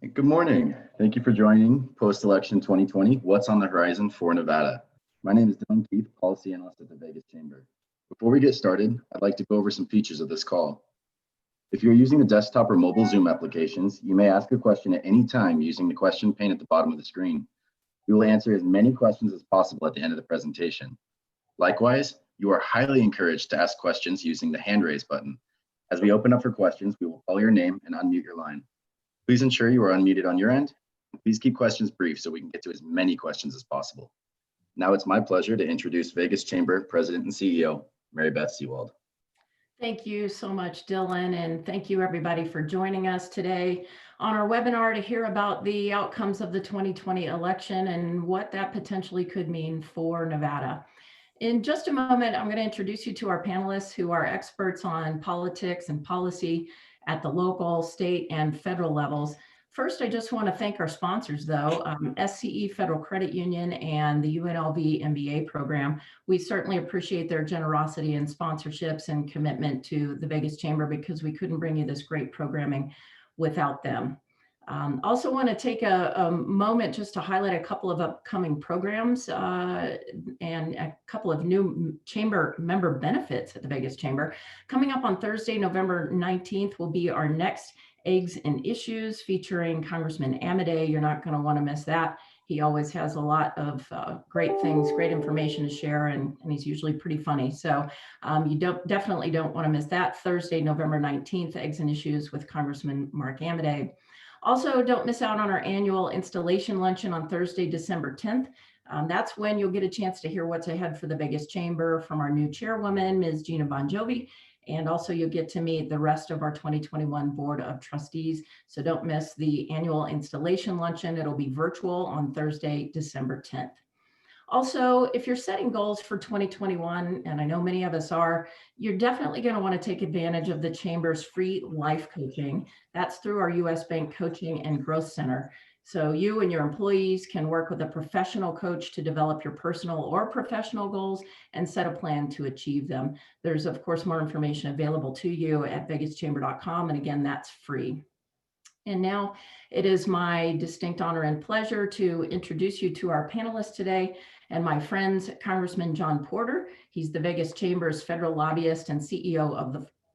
Good morning. Thank you for joining Post-Election 2020, What's on the Horizon for Nevada. My name is Dylan Keith, Policy Analyst at the Vegas Chamber. Before we get started, I'd like to go over some features of this call. If you're using a desktop or mobile Zoom applications, you may ask a question at any time using the question pane at the bottom of the screen. We will answer as many questions as possible at the end of the presentation. Likewise, you are highly encouraged to ask questions using the hand raise button. As we open up for questions, we will call your name and unmute your line. Please ensure you are unmuted on your end. Please keep questions brief so we can get to as many questions as possible. Now it's my pleasure to introduce Vegas Chamber President and CEO, Mary Beth Sewald. Thank you so much, Dylan, and thank you everybody for joining us today on our webinar to hear about the outcomes of the 2020 election and what that potentially could mean for Nevada. In just a moment, I'm going to introduce you to our panelists who are experts on politics and policy at the local, state, and federal levels. First, I just want to thank our sponsors, though, SCE Federal Credit Union and the UNLV MBA program. We certainly appreciate their generosity and sponsorships and commitment to the Vegas Chamber because we couldn't bring you this great programming without them. Also want to take a moment just to highlight a couple of upcoming programs and a couple of new chamber member benefits at the Vegas Chamber. Coming up on Thursday, November 19th will be our next Eggs and Issues featuring Congressman Amadei. You're not going to want to miss that. He always has a lot of great things, great information to share, and he's usually pretty funny. So you definitely don't want to miss that. Thursday, November 19th, Eggs and Issues with Congressman Mark Amadei. Also, don't miss out on our annual installation luncheon on Thursday, December 10th. That's when you'll get a chance to hear what's ahead for the Vegas Chamber from our new chairwoman, Ms. Gina Bon Jovi. And also you'll get to meet the rest of our 2021 Board of Trustees. So don't miss the annual installation luncheon. It'll be virtual on Thursday, December 10th. Also, if you're setting goals for 2021, and I know many of us are, you're definitely going to want to take advantage of the Chamber's free life coaching. That's through our U.S. Bank Coaching and Growth Center. So you and your employees can work with a professional coach to develop your personal or professional goals and set a plan to achieve them. There's, of course, more information available to you at vegaschamber.com. And again, that's free. And now it is my distinct honor and pleasure to introduce you to our panelists today and my friends, Congressman Jon Porter. He's the Vegas Chamber's federal lobbyist and CEO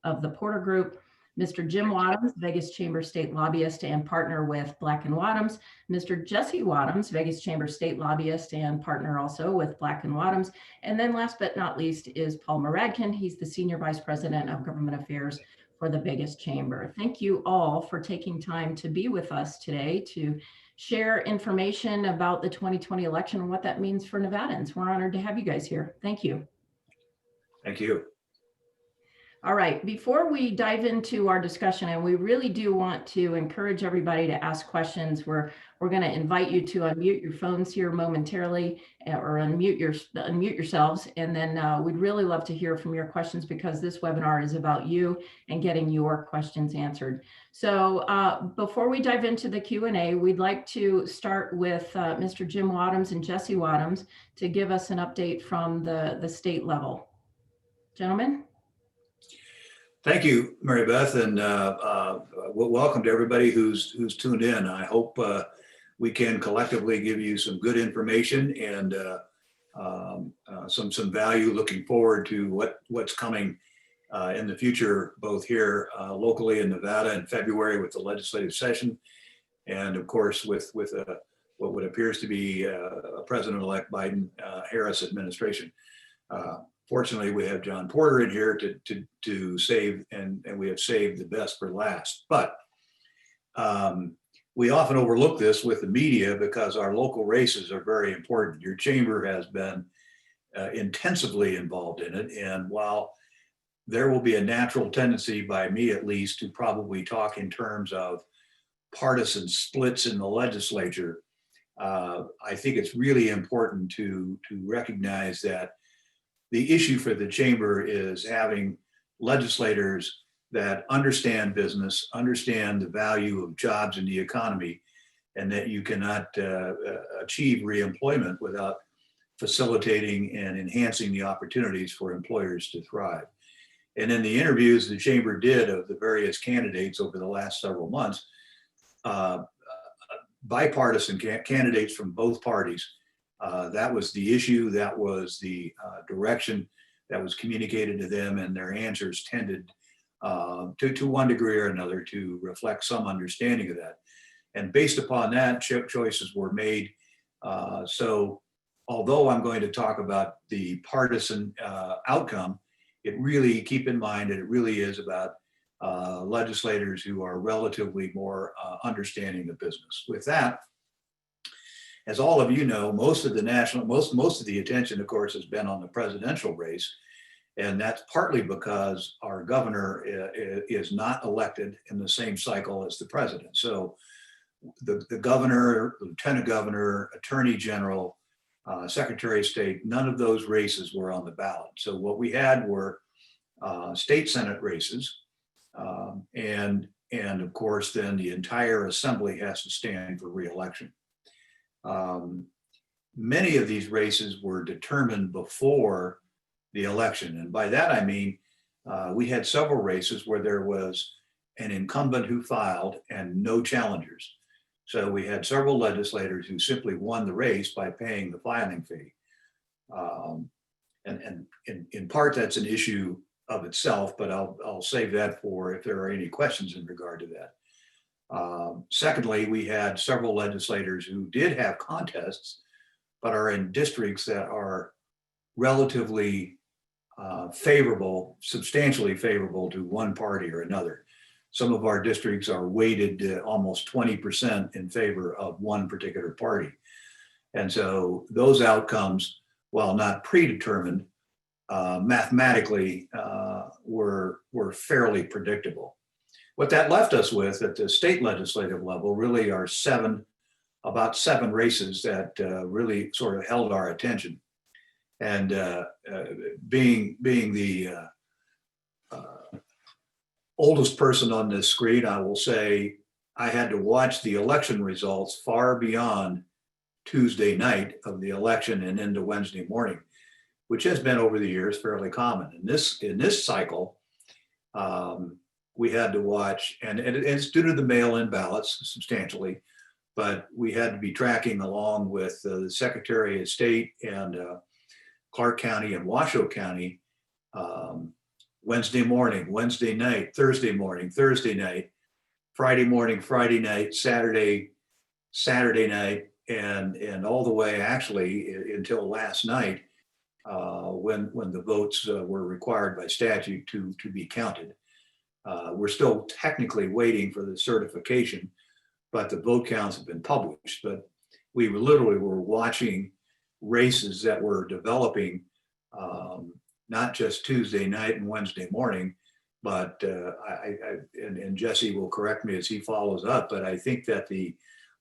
of the Porter Group. Mr. Jim Wadhams, Vegas Chamber State Lobbyist and partner with Black & Wadhams. Mr. Jesse Wadhams, Vegas Chamber State Lobbyist and partner also with Black & Wadhams. And then last but not least is Paul Moradkhan. He's the Senior Vice President of Government Affairs for the Vegas Chamber. Thank you all for taking time to be with us today to share information about the 2020 election and what that means for Nevadans. We're honored to have you guys here. Thank you. Thank you. All right, before we dive into our discussion, and we really do want to encourage everybody to ask questions, we're going to invite you to unmute your phones here momentarily or unmute yourselves. And then we'd really love to hear from your questions because this webinar is about you and getting your questions answered. So before we dive into the Q&A, we'd like to start with Mr. Jim Wadhams and Jesse Wadhams to give us an update from the state level. Gentlemen? Thank you, Mary Beth, and welcome to everybody who's tuned in. I hope we can collectively give you some good information and some value looking forward to what's coming in the future, both here locally in Nevada in February with the legislative session, and of course with what would appears to be a President-elect Biden-Harris administration. Fortunately, we have Jon Porter in here to save, and we have saved the best for last. But we often overlook this with the media because our local races are very important. Your chamber has been intensively involved in it. And while there will be a natural tendency by me, at least, to probably talk in terms of partisan splits in the legislature, I think it's really important to recognize that the issue for the chamber is having legislators that understand business, understand the value of jobs in the economy, and that you cannot achieve reemployment without facilitating and enhancing the opportunities for employers to thrive. And in the interviews the chamber did of the various candidates over the last several months, bipartisan candidates from both parties. That was the issue, that was the direction that was communicated to them, and their answers tended to one degree or another to reflect some understanding of that. And based upon that, choices were made. So although I'm going to talk about the partisan outcome, it really, keep in mind that it really is about legislators who are relatively more understanding the business. With that, as all of you know, most of the attention, of course, has been on the presidential race. And that's partly because our governor is not elected in the same cycle as the president. So the governor, lieutenant governor, attorney general, secretary of state, none of those races were on the ballot. So what we had were state senate races. And of course, then the entire assembly has to stand for re-election. Many of these races were determined before the election. And by that, I mean, we had several races where there was an incumbent who filed and no challengers. So we had several legislators who simply won the race by paying the filing fee. And in part, that's an issue of itself, but I'll save that for if there are any questions in regard to that. Secondly, we had several legislators who did have contests, but are in districts that are relatively favorable, substantially favorable to one party or another. Some of our districts are weighted almost 20% in favor of one particular party. And so those outcomes, while not predetermined, mathematically were fairly predictable. What that left us with at the state legislative level really are about seven races that really sort of held our attention. And being the oldest person on this screen, I will say I had to watch the election results far beyond Tuesday night of the election and into Wednesday morning, which has been over the years fairly common. In this cycle, we had to watch, and it's due to the mail-in ballots substantially, but we had to be tracking along with the Secretary of State and Clark County and Washoe County, Wednesday morning, Wednesday night, Thursday morning, Thursday night, Friday morning, Friday night, Saturday night, and all the way actually until last night when the votes were required by statute to be counted. We're still technically waiting for the certification, but the vote counts have been published. But we literally were watching races that were developing not just Tuesday night and Wednesday morning, but and Jesse will correct me as he follows up, but I think that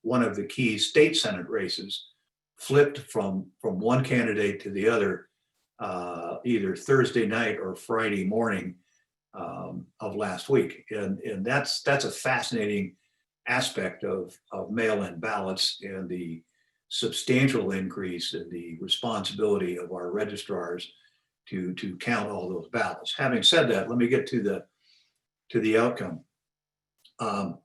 one of the key state senate races flipped from one candidate to the other either Thursday night or Friday morning of last week. And that's a fascinating aspect of mail-in ballots and the substantial increase in the responsibility of our registrars to count all those ballots. Having said that, let me get to the outcome. Of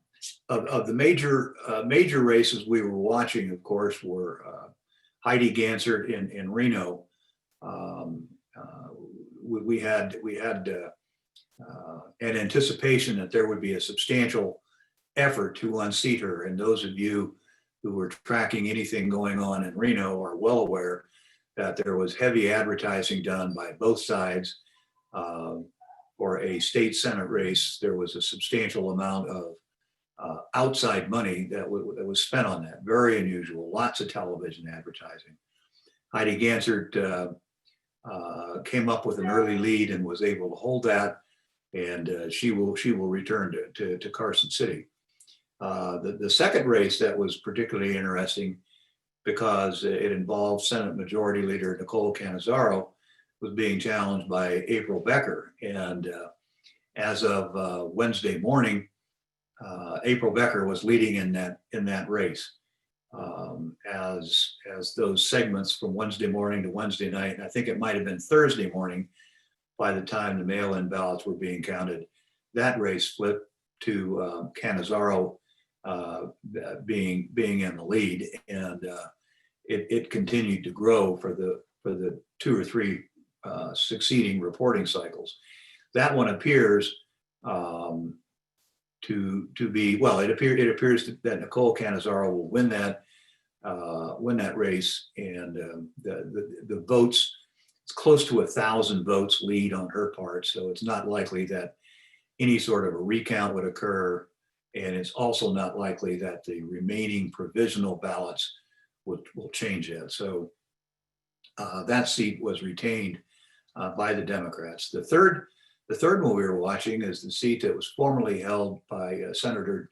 the major races we were watching, of course, were Heidi Gansert in Reno. We had an anticipation that there would be a substantial effort to unseat her. And those of you who were tracking anything going on in Reno are well aware that there was heavy advertising done by both sides. For a state senate race, there was a substantial amount of outside money that was spent on that. Very unusual, lots of television advertising. Heidi Gansert came up with an early lead and was able to hold that, and she will return to Carson City. The second race that was particularly interesting because it involved Senate Majority Leader Nicole Cannizzaro was being challenged by April Becker. And as of Wednesday morning, April Becker was leading in that race. As those segments from Wednesday morning to Wednesday night, and I think it might have been Thursday morning by the time the mail-in ballots were being counted, that race flipped to Cannizzaro being in the lead, and it continued to grow for the 2 or 3 succeeding reporting cycles. That one appears to be, well, it appears that Nicole Cannizzaro will win that race, and the votes, it's close to 1,000 votes lead on her part, so it's not likely that any sort of a recount would occur, and it's also not likely that the remaining provisional ballots will change it. So that seat was retained by the Democrats. The third one we were watching is the seat that was formerly held by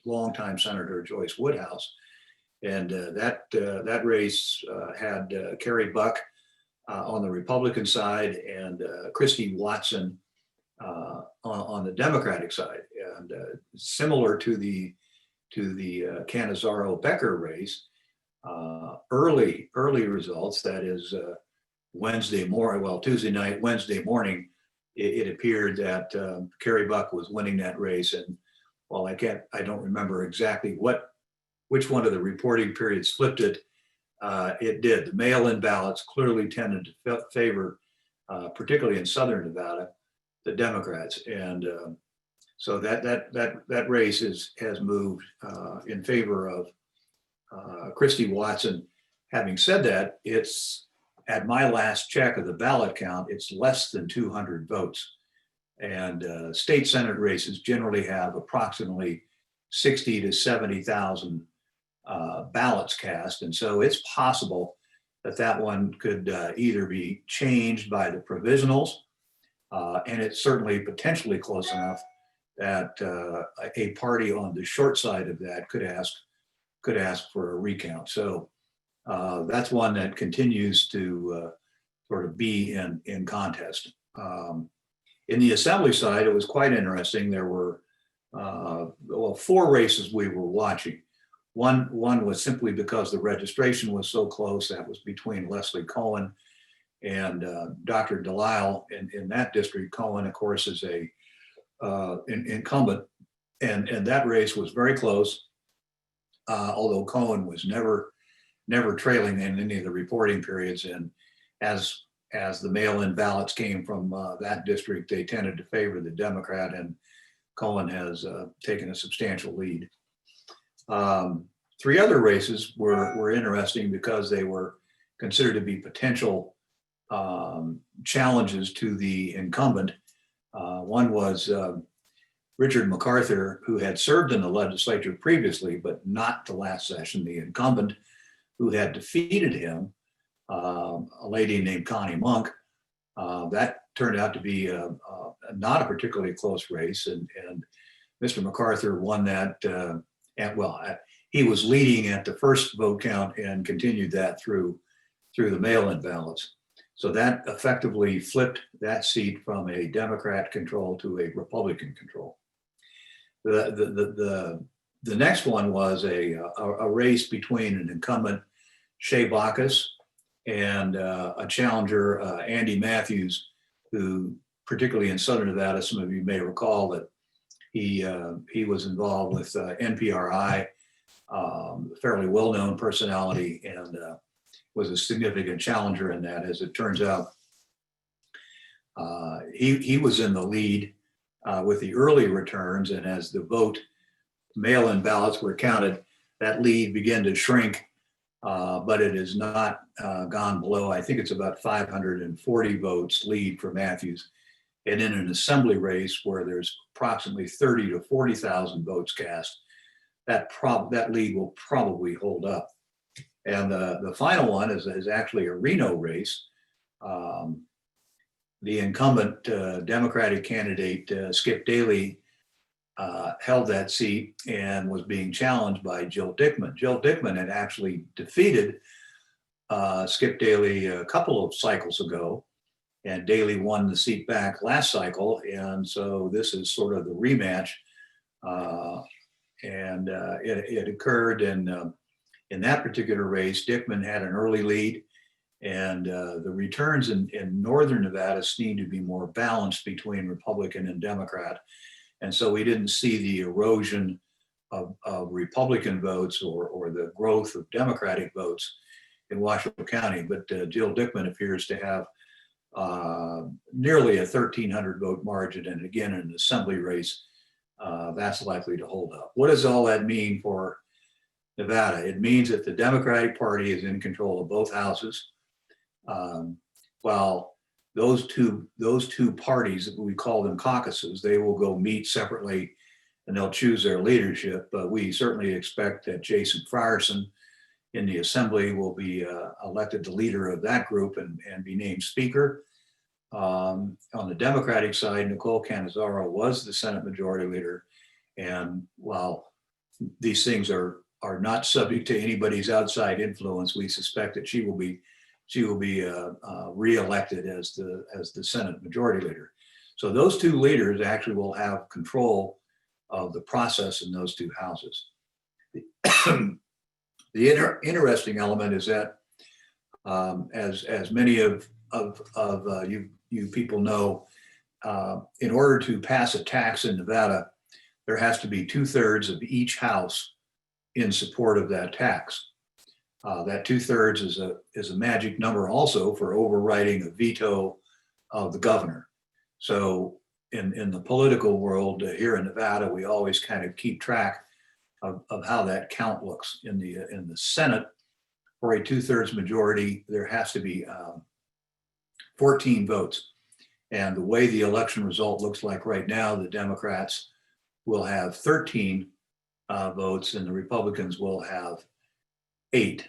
longtime Senator Joyce Woodhouse, and that race had Kerry Buck on the Republican side and Christy Watson on the Democratic side, and similar to the Cannizzaro-Becker race, early results, that is Tuesday night, Wednesday morning, it appeared that Kerry Buck was winning that race. And while I don't remember exactly which one of the reporting periods flipped it, it did. The mail-in ballots clearly tended to favor, particularly in Southern Nevada, the Democrats. And so that race has moved in favor of Christy Watson. Having said that, it's, at my last check of the ballot count, it's less than 200 votes. And state Senate races generally have approximately 60 to 70,000 ballots cast. And so it's possible that one could either be changed by the provisionals, and it's certainly potentially close enough that a party on the short side of that could ask for a recount. So that's one that continues to sort of be in contest. In the Assembly side, it was quite interesting. There were 4 races we were watching. One was simply because the registration was so close. That was between Leslie Cohen and Dr. Delisle. In that district, Cohen, of course, is an incumbent, and that race was very close, although Cohen was never trailing in any of the reporting periods. And as the mail-in ballots came from that district, they tended to favor the Democrat, and Cohen has taken a substantial lead. 3 other races were interesting because they were considered to be potential challenges to the incumbent. One was Richard MacArthur, who had served in the legislature previously, but not the last session, the incumbent, who had defeated him, a lady named Connie Monk. That turned out to be not a particularly close race, and Mr. MacArthur won that. He was leading at the first vote count and continued that through the mail-in ballots. So that effectively flipped that seat from a Democrat control to a Republican control. The next one was a race between an incumbent, Shea Bacchus, and a challenger, Andy Matthews, who, particularly in Southern Nevada, some of you may recall that he was involved with NPRI, fairly well-known personality, and was a significant challenger in that. As it turns out, he was in the lead with the early returns, and as the mail-in ballots were counted, that lead began to shrink, but it has not gone below, I think it's about 540 votes lead for Matthews. And in an assembly race where there's approximately 30 to 40,000 votes cast, that lead will probably hold up. And the final one is actually a Reno race. The incumbent Democratic candidate, Skip Daly, held that seat and was being challenged by Jill Dickman. Jill Dickman had actually defeated Skip Daly a couple of cycles ago, and Daly won the seat back last cycle. And so this is sort of the rematch. It occurred in that particular race. Dickman had an early lead, and the returns in Northern Nevada seem to be more balanced between Republican and Democrat. And so we didn't see the erosion of Republican votes or the growth of Democratic votes in Washoe County. But Jill Dickman appears to have nearly a 1,300 vote margin. And again, in an assembly race, that's likely to hold up. What does all that mean for Nevada? It means that the Democratic Party is in control of both houses, while those two parties, we call them caucuses, they will go meet separately and they'll choose their leadership. But we certainly expect that Jason Frierson in the assembly will be elected the leader of that group and be named speaker. On the Democratic side, Nicole Cannizzaro was the Senate Majority Leader. And while these things are not subject to anybody's outside influence, we suspect that she will be re-elected as the Senate Majority Leader. So those two leaders actually will have control of the process in those two houses. The interesting element is that, as many of you people know, in order to pass a tax in Nevada, there has to be 2/3 of each house in support of that tax. That 2/3 is a magic number also for overriding a veto of the governor. So in the political world here in Nevada, we always kind of keep track of how that count looks. In the Senate, for a 2/3 majority, there has to be 14 votes. And the way the election result looks like right now, the Democrats will have 13 votes and the Republicans will have 8.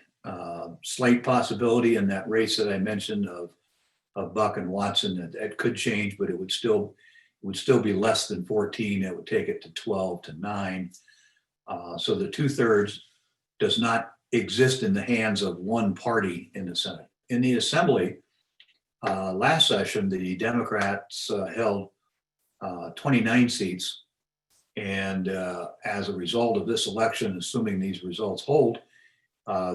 Slight possibility in that race that I mentioned of Buck and Watson, that could change, but it would still be less than 14. It would take it to 12 to 9. So the 2/3 does not exist in the hands of one party in the Senate. In the Assembly, last session, the Democrats held 29 seats. And as a result of this election, assuming these results hold,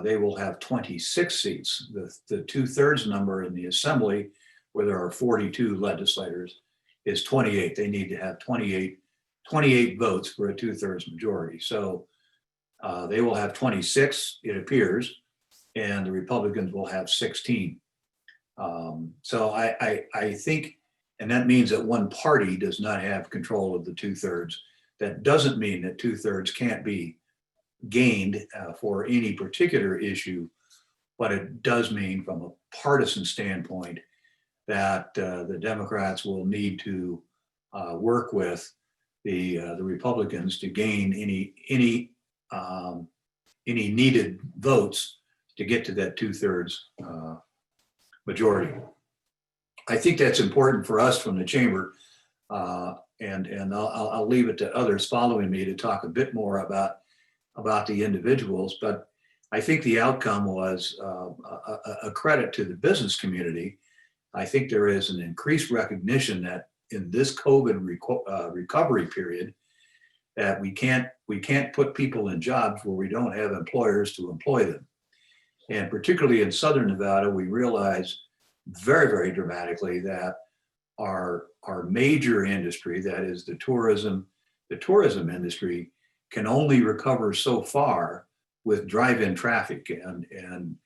they will have 26 seats. The 2/3 number in the Assembly, where there are 42 legislators, is 28. They need to have 28 votes for a 2/3 majority. So they will have 26, it appears, and the Republicans will have 16. So I think, and that means that one party does not have control of the 2/3. That doesn't mean that 2/3 can't be gained for any particular issue, but it does mean from a partisan standpoint that the Democrats will need to work with the Republicans to gain any needed votes to get to that 2/3 majority. I think that's important for us from the chamber, and I'll leave it to others following me to talk a bit more about the individuals. But I think the outcome was a credit to the business community. I think there is an increased recognition that in this COVID recovery period, that we can't put people in jobs where we don't have employers to employ them. And particularly in Southern Nevada, we realize very, very dramatically that our major industry, that is the tourism industry, can only recover so far with drive-in traffic, and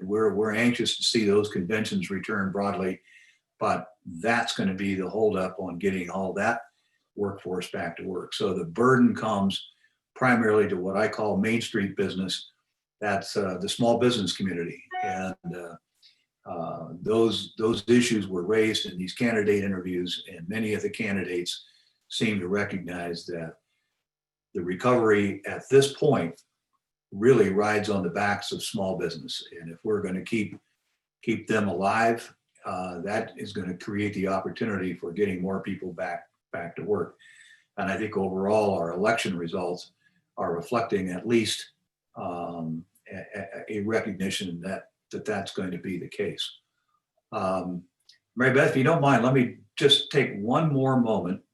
we're anxious to see those conventions return broadly, but that's going to be the holdup on getting all that workforce back to work. So the burden comes primarily to what I call Main Street business. That's the small business community, and those issues were raised in these candidate interviews, and many of the candidates seem to recognize that the recovery at this point really rides on the backs of small business. And if we're going to keep them alive, that is going to create the opportunity for getting more people back to work. And I think overall our election results are reflecting at least a recognition that that's going to be the case. Mary Beth, if you don't mind, let me just take one more moment.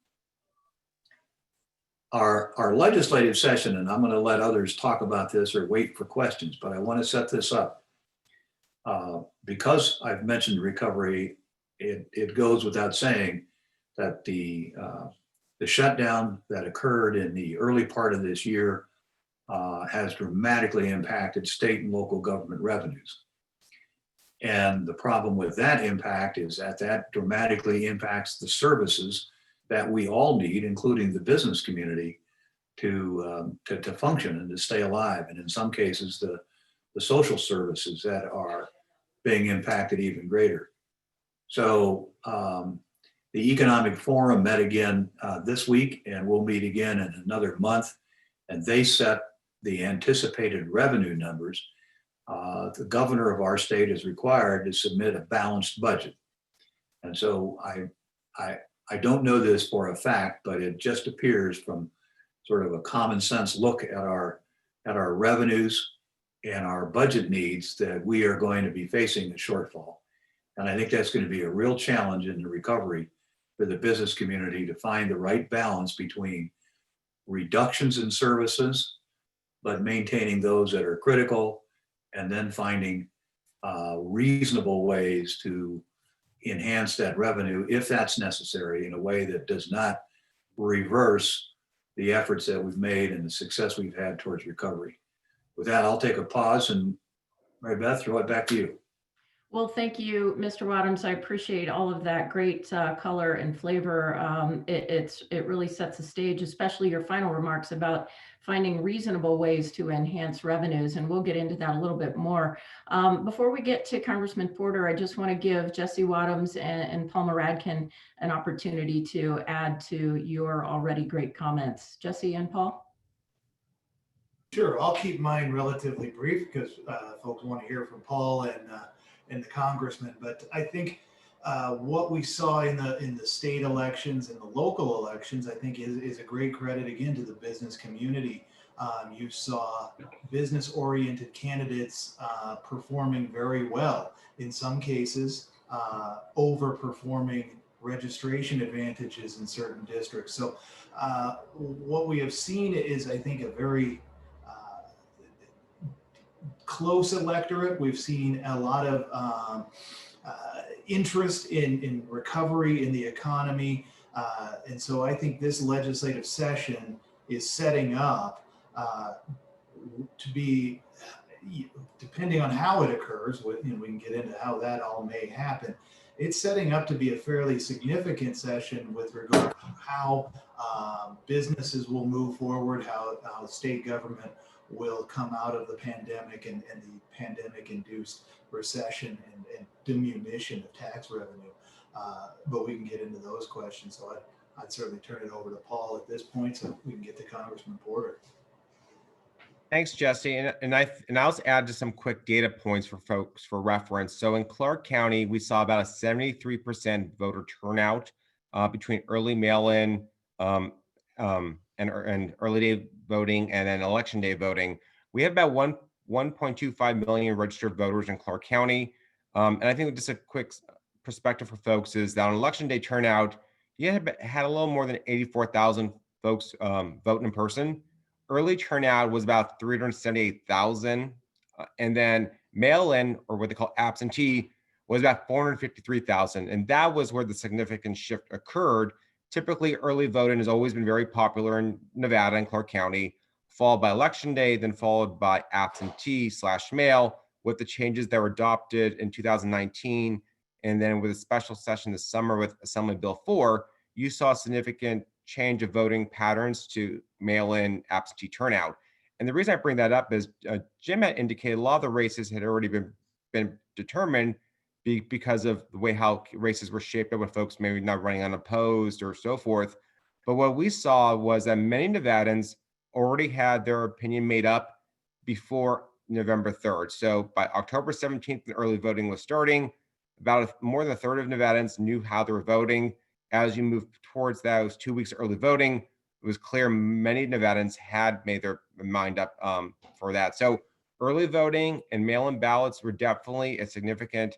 Our legislative session, and I'm going to let others talk about this or wait for questions, but I want to set this up. Because I've mentioned recovery, it goes without saying that the the shutdown that occurred in the early part of this year has dramatically impacted state and local government revenues. And the problem with that impact is that dramatically impacts the services that we all need, including the business community, to function and to stay alive. And in some cases, the social services that are being impacted even greater. So the Economic Forum met again this week, and we'll meet again in another month. And they set the anticipated revenue numbers. The governor of our state is required to submit a balanced budget. And so I don't know this for a fact, but it just appears from sort of a common sense look at our revenues and our budget needs that we are going to be facing a shortfall. And I think that's going to be a real challenge in the recovery for the business community to find the right balance between reductions in services, but maintaining those that are critical, and then finding reasonable ways to enhance that revenue if that's necessary in a way that does not reverse the efforts that we've made and the success we've had towards recovery. With that, I'll take a pause and Mary Beth, throw it back to you. Well, thank you, Mr. Wadhams. I appreciate all of that great color and flavor. It really sets the stage, especially your final remarks about finding reasonable ways to enhance revenues. And we'll get into that a little bit more. Before we get to Congressman Porter, I just want to give Jesse Wadhams and Paul Moradkhan an opportunity to add to your already great comments. Jesse and Paul? Sure, I'll keep mine relatively brief because folks want to hear from Paul and the congressman. But I think what we saw in the state elections and the local elections, I think is a great credit again to the business community. You saw business-oriented candidates performing very well. In some cases, overperforming registration advantages in certain districts. So what we have seen is, I think, a very close electorate. We've seen a lot of interest in recovery in the economy. And so I think this legislative session is setting up to be, depending on how it occurs, we can get into how that all may happen. It's setting up to be a fairly significant session with regard to how businesses will move forward, how state government will come out of the pandemic and the pandemic-induced recession and diminution of tax revenue. But we can get into those questions. So I'd certainly turn it over to Paul at this point so we can get to Congressman Porter. Thanks, Jesse. And I'll just add just some quick data points for folks for reference. So in Clark County, we saw about a 73% voter turnout between early mail-in and early day voting and then election day voting. We have about 1.25 million registered voters in Clark County. And I think just a quick perspective for folks is that on election day turnout, you had a little more than 84,000 folks vote in person. Early turnout was about 378,000. And then mail-in, or what they call absentee, was about 453,000. And that was where the significant shift occurred. Typically, early voting has always been very popular in Nevada and Clark County, followed by election day, then followed by absentee/mail, with the changes that were adopted in 2019. And then with a special session this summer with Assembly Bill 4, you saw a significant change of voting patterns to mail-in absentee turnout. And the reason I bring that up is Jim had indicated a lot of the races had already been determined because of the way how races were shaped up with folks maybe not running unopposed or so forth. But what we saw was that many Nevadans already had their opinion made up before November 3rd. So by October 17th, the early voting was starting. About more than a third of Nevadans knew how they were voting. As you move towards those 2 weeks early voting, it was clear many Nevadans had made their mind up for that. So early voting and mail-in ballots were definitely a significant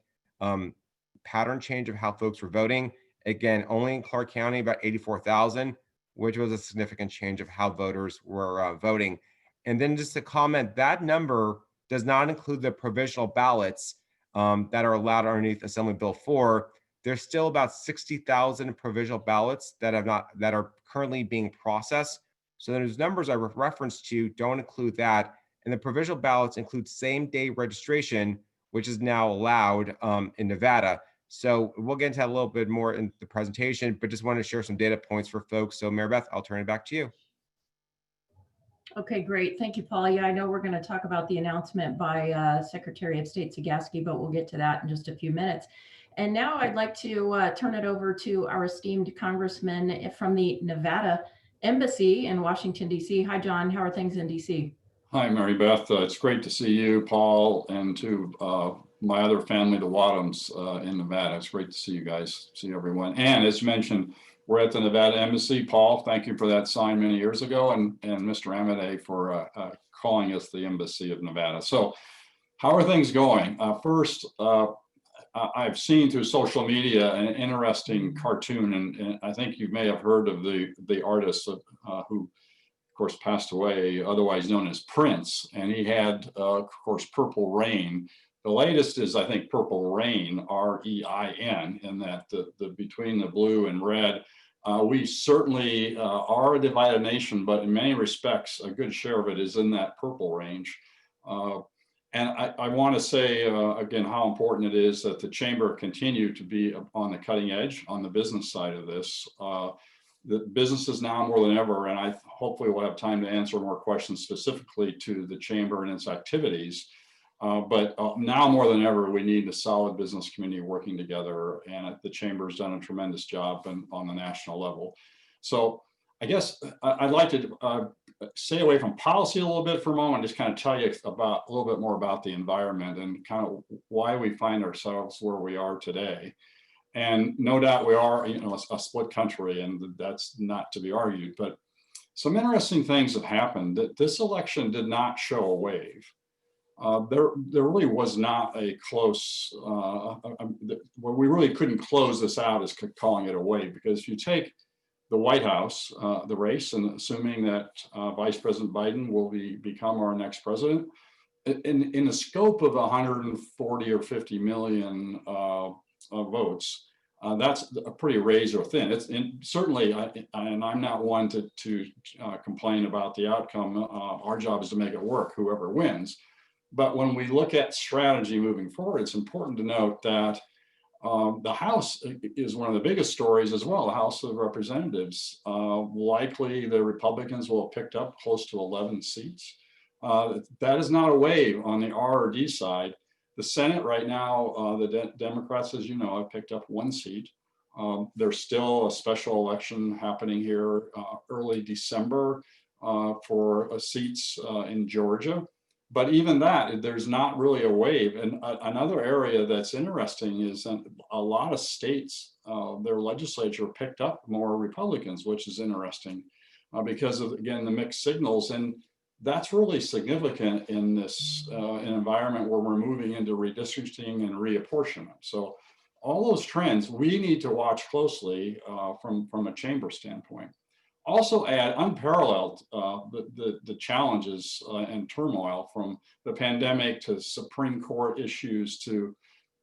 pattern change of how folks were voting. Again, only in Clark County, about 84,000, which was a significant change of how voters were voting. And then just to comment, that number does not include the provisional ballots that are allowed underneath Assembly Bill 4. there's still about 60,000 provisional ballots that are currently being processed. So those numbers I referenced to don't include that. And the provisional ballots include same-day registration, which is now allowed in Nevada. So we'll get into that a little bit more in the presentation, but just wanted to share some data points for folks. So Mary Beth, I'll turn it back to you. Okay, great. Thank you, Paul. Yeah, I know we're going to talk about the announcement by Secretary of State Sagaski, but we'll get to that in just a few minutes. And now I'd like to turn it over to our esteemed congressman from the Nevada Embassy in Washington, D.C. Hi, John. How are things in D.C.? Hi, Mary Beth. It's great to see you, Paul, and to my other family, the Wadhams in Nevada. It's great to see you guys, see everyone. And as mentioned, we're at the Nevada Embassy. Paul, thank you for that sign many years ago, and Mr. Amade for calling us the Embassy of Nevada. So how are things going? First, I've seen through social media an interesting cartoon, and I think you may have heard of the artist who, of course, passed away, otherwise known as Prince, and he had, of course, Purple Rain. The latest is, I think, Purple Rain, R-E-I-N, in that the between the blue and red. We certainly are a divided nation, but in many respects, a good share of it is in that purple range. And I want to say, again, how important it is that the Chamber continue to be on the cutting edge on the business side of this. The businesses now more than ever, and I hopefully will have time to answer more questions specifically to the Chamber and its activities. But now more than ever, we need a solid business community working together, and the Chamber has done a tremendous job on the national level. So I guess I'd like to stay away from policy a little bit for a moment, just kind of tell you about a little bit more about the environment and kind of why we find ourselves where we are today. And no doubt we are, you know, a split country, and that's not to be argued. But some interesting things have happened. That this election did not show a wave. There really was not a close, where we really couldn't close this out as calling it a wave, because if you take the White House, the race, and assuming that Vice President Biden will become our next president, in the scope of 140 or 50 million votes, that's a pretty razor thin. It's certainly, and I'm not one to complain about the outcome. Our job is to make it work, whoever wins. But when we look at strategy moving forward, it's important to note that the House is one of the biggest stories as well. The House of Representatives, likely the Republicans will have picked up close to 11 seats. That is not a wave on the R or D side. The Senate right now, the Democrats, as you know, have picked up 1 seat. There's still a special election happening here early December for seats in Georgia. But even that, there's not really a wave. And another area that's interesting is a lot of states, their legislature picked up more Republicans, which is interesting because of, again, the mixed signals. And that's really significant in this environment where we're moving into redistricting and reapportionment. So all those trends we need to watch closely from a chamber standpoint. Also add unparalleled the challenges and turmoil from the pandemic to Supreme Court issues to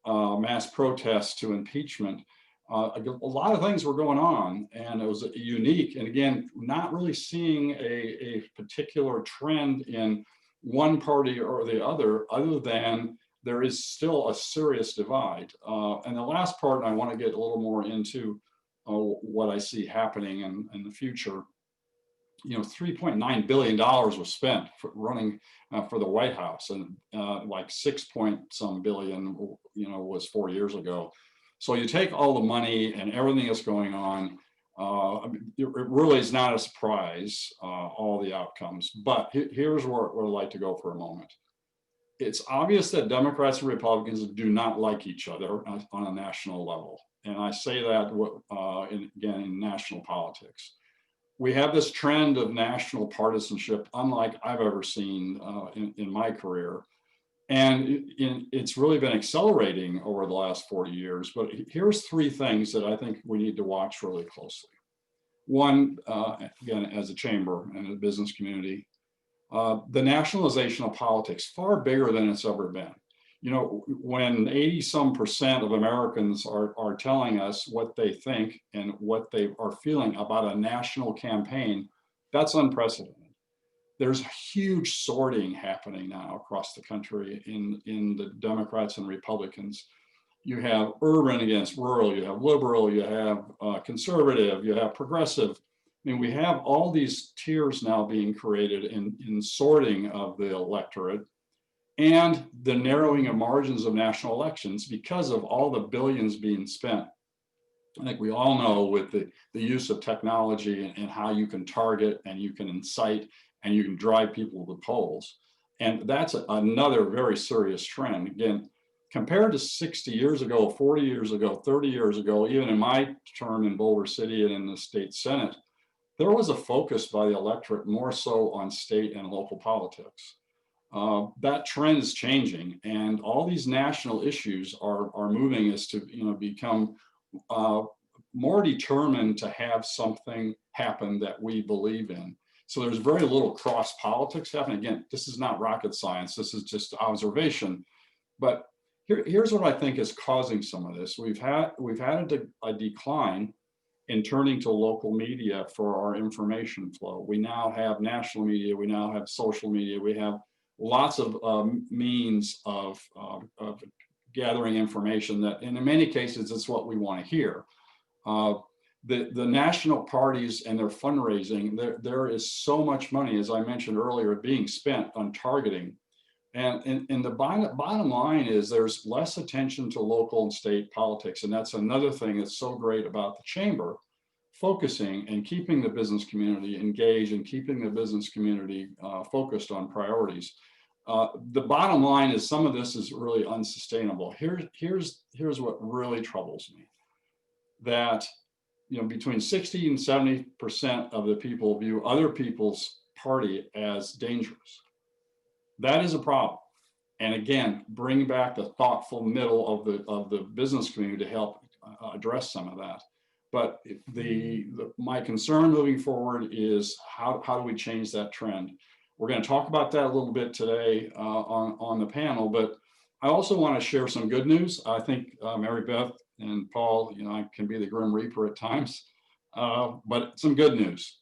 mass protests to impeachment. A lot of things were going on, and it was unique. And again, not really seeing a particular trend in one party or the other than there is still a serious divide. And the last part, I want to get a little more into what I see happening in the future. You know, $3.9 billion was spent for running for the White House, and like 6-point-some billion, you know, was 4 years ago. So you take all the money and everything that's going on, it really is not a surprise, all the outcomes. But here's where I'd like to go for a moment. It's obvious that Democrats and Republicans do not like each other on a national level. And I say that again in national politics. We have this trend of national partisanship, unlike I've ever seen in my career. And it's really been accelerating over the last 40 years. But here's 3 things that I think we need to watch really closely. One, again, as a chamber and a business community, the nationalization of politics, far bigger than it's ever been. You know, when 80% of Americans are telling us what they think and what they are feeling about a national campaign, that's unprecedented. There's huge sorting happening now across the country in the Democrats and Republicans. You have urban against rural, you have liberal, you have conservative, you have progressive. I mean, we have all these tiers now being created in sorting of the electorate and the narrowing of margins of national elections because of all the billions being spent. I think we all know with the use of technology and how you can target and you can incite and you can drive people to the polls. And that's another very serious trend. Again, compared to 60 years ago, 40 years ago, 30 years ago, even in my term in Boulder City and in the state Senate, there was a focus by the electorate more so on state and local politics. That trend is changing, and all these national issues are moving us to become more determined to have something happen that we believe in. So there's very little cross politics happening. Again, this is not rocket science. This is just observation. But here's what I think is causing some of this. We've had a decline in turning to local media for our information flow. We now have national media. We now have social media. We have lots of means of gathering information that, and in many cases, it's what we want to hear. The national parties and their fundraising, there is so much money, as I mentioned earlier, being spent on targeting. And the bottom line is there's less attention to local and state politics. And that's another thing that's so great about the chamber, focusing and keeping the business community engaged and keeping the business community focused on priorities. The bottom line is some of this is really unsustainable. Here's what really troubles me, that between 60 and 70% of the people view other people's party as dangerous. That is a problem. And again, bring back the thoughtful middle of the business community to help address some of that. But my concern moving forward is how do we change that trend? We're going to talk about that a little bit today on the panel, but I also want to share some good news. I think Mary Beth and Paul, I can be the Grim Reaper at times, but some good news.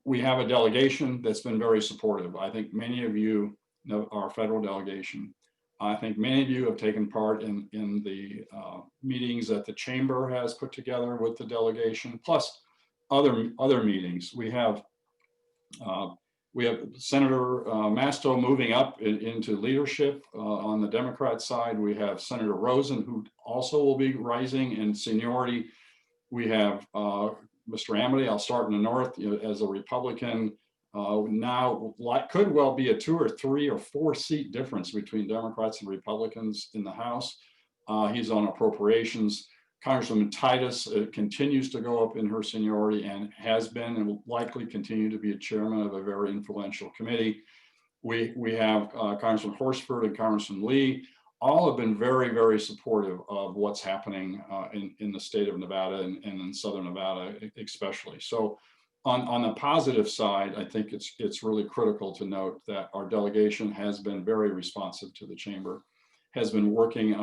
We have a delegation that's been very supportive. I think many of you know our federal delegation. I think many of you have taken part in the meetings that the chamber has put together with the delegation, plus other meetings. We have Senator Masto moving up into leadership on the Democrat side. We have Senator Rosen, who also will be rising in seniority. We have Mr. Amity. I'll start in the north as a Republican. Now could well be a 2 or 3 or 4 seat difference between Democrats and Republicans in the House. He's on appropriations. Congresswoman Titus continues to go up in her seniority and has been and will likely continue to be a chairman of a very influential committee. We have Congressman Horsford and Congressman Lee. All have been very, very supportive of what's happening in the state of Nevada and in Southern Nevada especially. So on the positive side, I think it's really critical to note that our delegation has been very responsive to the chamber, has been working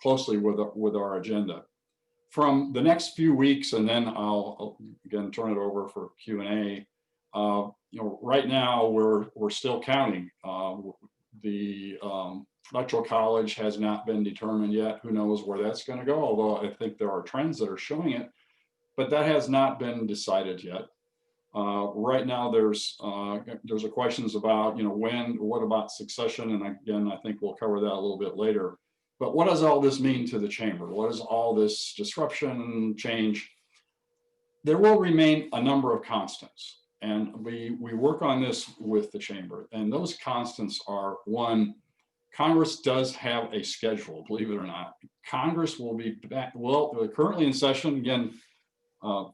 closely with our agenda. From the next few weeks, and then I'll again turn it over for Q&A. Right now we're still counting. The Electoral College has not been determined yet. Who knows where that's going to go? Although I think there are trends that are showing it, but that has not been decided yet. Right now, there's a questions about what about succession, and again I think we'll cover that a little bit later. But what does all this mean to the chamber? What is all this disruption, change? There will remain a number of constants, and we work on this with the chamber. And those constants are, one, Congress does have a schedule, believe it or not. Congress will be back, well, currently in session, again,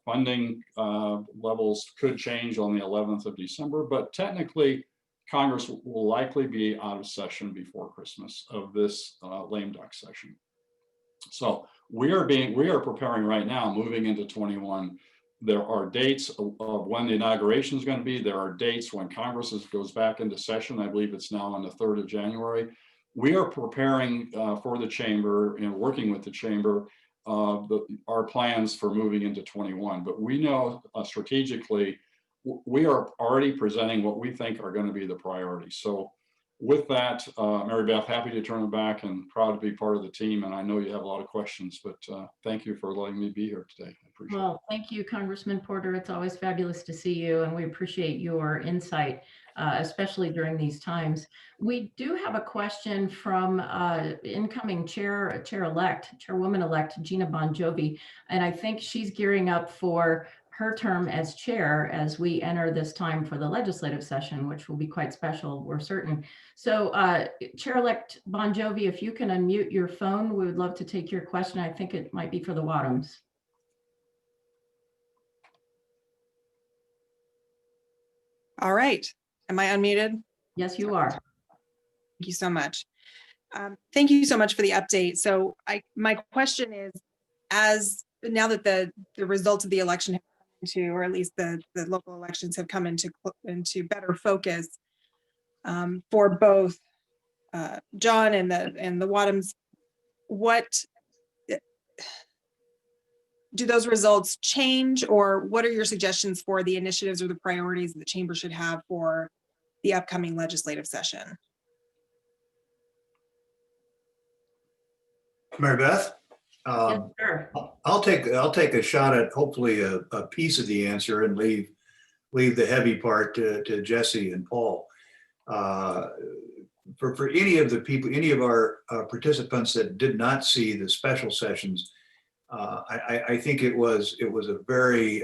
funding levels could change on the 11th of December, but technically Congress will likely be out of session before Christmas of this lame duck session. So we are preparing right now, moving into 21. There are dates of when the inauguration is going to be. There are dates when Congress goes back into session. I believe it's now on the 3rd of January. We are preparing for the chamber and working with the chamber our plans for moving into 21. But we know strategically, we are already presenting what we think are going to be the priorities. So with that, Mary Beth, happy to turn it back and proud to be part of the team. And I know you have a lot of questions, but thank you for letting me be here today. I appreciate it. Well, thank you, Congressman Porter. It's always fabulous to see you, and we appreciate your insight, especially during these times. We do have a question from incoming Chairwoman-elect Gina Bonjovi, and I think she's gearing up for her term as chair as we enter this time for the legislative session, which will be quite special, we're certain. So Chair-elect Bonjovi, if you can unmute your phone, we would love to take your question. I think it might be for the Wadhams. All right. Am I unmuted? Yes, you are. Thank you so much. Thank you so much for the update. So my question is, as now that the results of the election have come into, or at least the local elections have come into better focus for both John and the Wadhams, what do those results change, or what are your suggestions for the initiatives or the priorities that the chamber should have for the upcoming legislative session? Mary Beth? Yes, sir. I'll take a shot at hopefully a piece of the answer and leave the heavy part to Jesse and Paul. For any of the people, any of our participants that did not see the special sessions, I think it was a very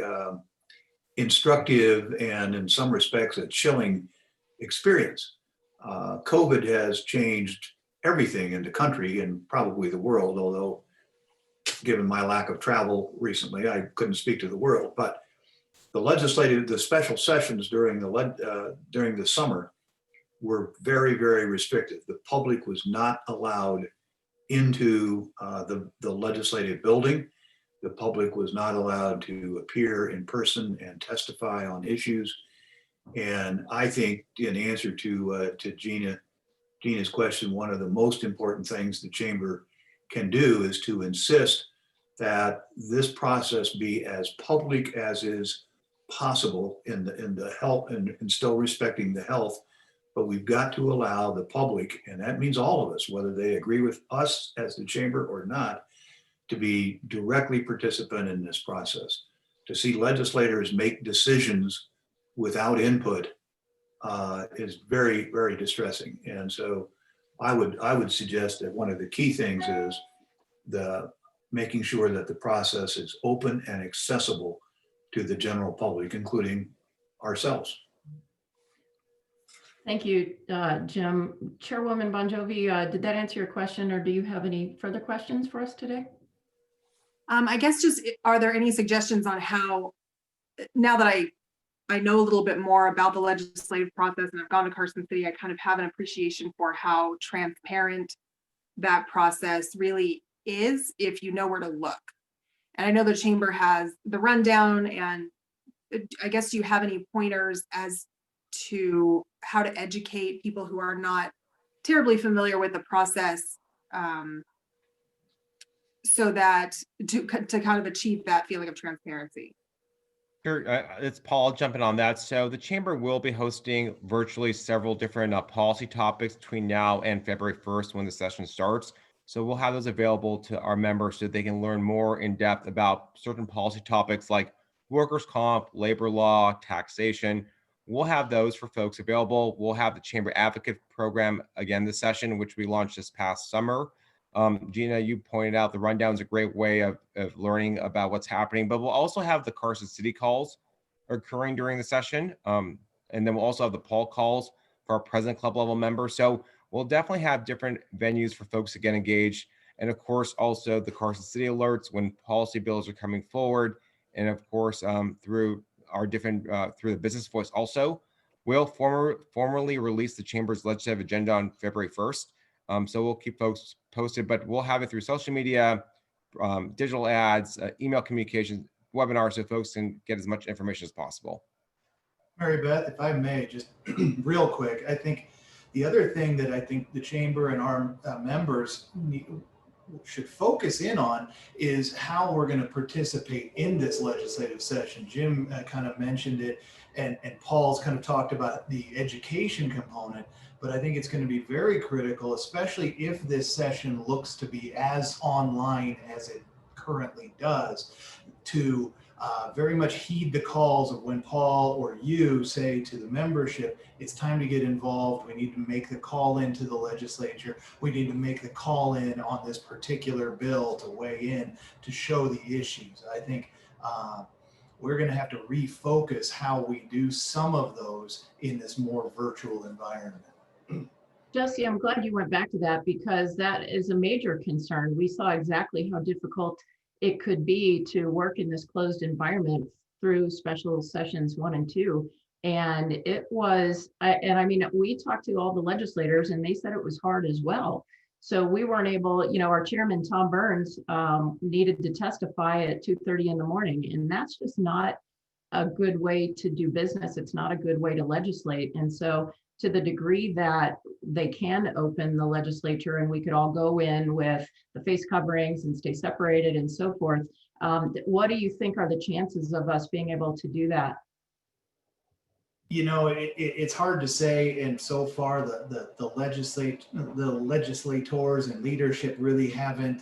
instructive and in some respects a chilling experience. COVID has changed everything in the country and probably the world, although given my lack of travel recently, I couldn't speak to the world. But the special sessions during the summer were very, very restrictive. The public was not allowed into the legislative building. The public was not allowed to appear in person and testify on issues. And I think, in answer to Gina's question, one of the most important things the chamber can do is to insist that this process be as public as is possible in the health and still respecting the health. But we've got to allow the public, and that means all of us, whether they agree with us as the chamber or not, to be directly participant in this process. To see legislators make decisions without input is very, very distressing. And so I would suggest that one of the key things is making sure that the process is open and accessible to the general public, including ourselves. Thank you, Jim. Chairwoman Bonjovi, did that answer your question, or do you have any further questions for us today? I guess just, are there any suggestions on how, now that I know a little bit more about the legislative process and I've gone to Carson City, I kind of have an appreciation for how transparent that process really is if you know where to look. And I know the chamber has the rundown, and I guess, do you have any pointers as to how to educate people who are not terribly familiar with the process, so that to kind of achieve that feeling of transparency? Sure, it's Paul jumping on that. So the chamber will be hosting virtually several different policy topics between now and February 1st when the session starts. So we'll have those available to our members so they can learn more in depth about certain policy topics like workers' comp, labor law, taxation. We'll have those for folks available. We'll have the Chamber Advocate Program again this session, which we launched this past summer. Gina, you pointed out the rundown is a great way of learning about what's happening, but we'll also have the Carson City calls occurring during the session. And then we'll also have the poll calls for our President Club level members. So we'll definitely have different venues for folks to get engaged. And of course, also the Carson City alerts when policy bills are coming forward. And of course, through our different, through the Business Voice also, we'll formally release the Chamber's legislative agenda on February 1st. So we'll keep folks posted, but we'll have it through social media, digital ads, email communications, webinars, so folks can get as much information as possible. Mary Beth, if I may, just real quick, I think The other thing that I think the chamber and our members should focus in on is how we're going to participate in this legislative session. Jim kind of mentioned it, and Paul's kind of talked about the education component, but I think it's going to be very critical, especially if this session looks to be as online as it currently does, to very much heed the calls of when Paul or you say to the membership, it's time to get involved. We need to make the call into the legislature. We need to make the call in on this particular bill to weigh in, to show the issues. I think we're going to have to refocus how we do some of those in this more virtual environment. Jesse, I'm glad you went back to that, because that is a major concern. We saw exactly how difficult it could be to work in this closed environment through special sessions 1 and 2. And it was, and I mean, we talked to all the legislators and they said it was hard as well. So we weren't able, you know, our chairman, Tom Burns, needed to testify at 2:30 in the morning. And that's just not a good way to do business. It's not a good way to legislate. And so to the degree that they can open the legislature and we could all go in with the face coverings and stay separated and so forth, what do you think are the chances of us being able to do that? You know, it's hard to say, and so far the legislators and leadership really haven't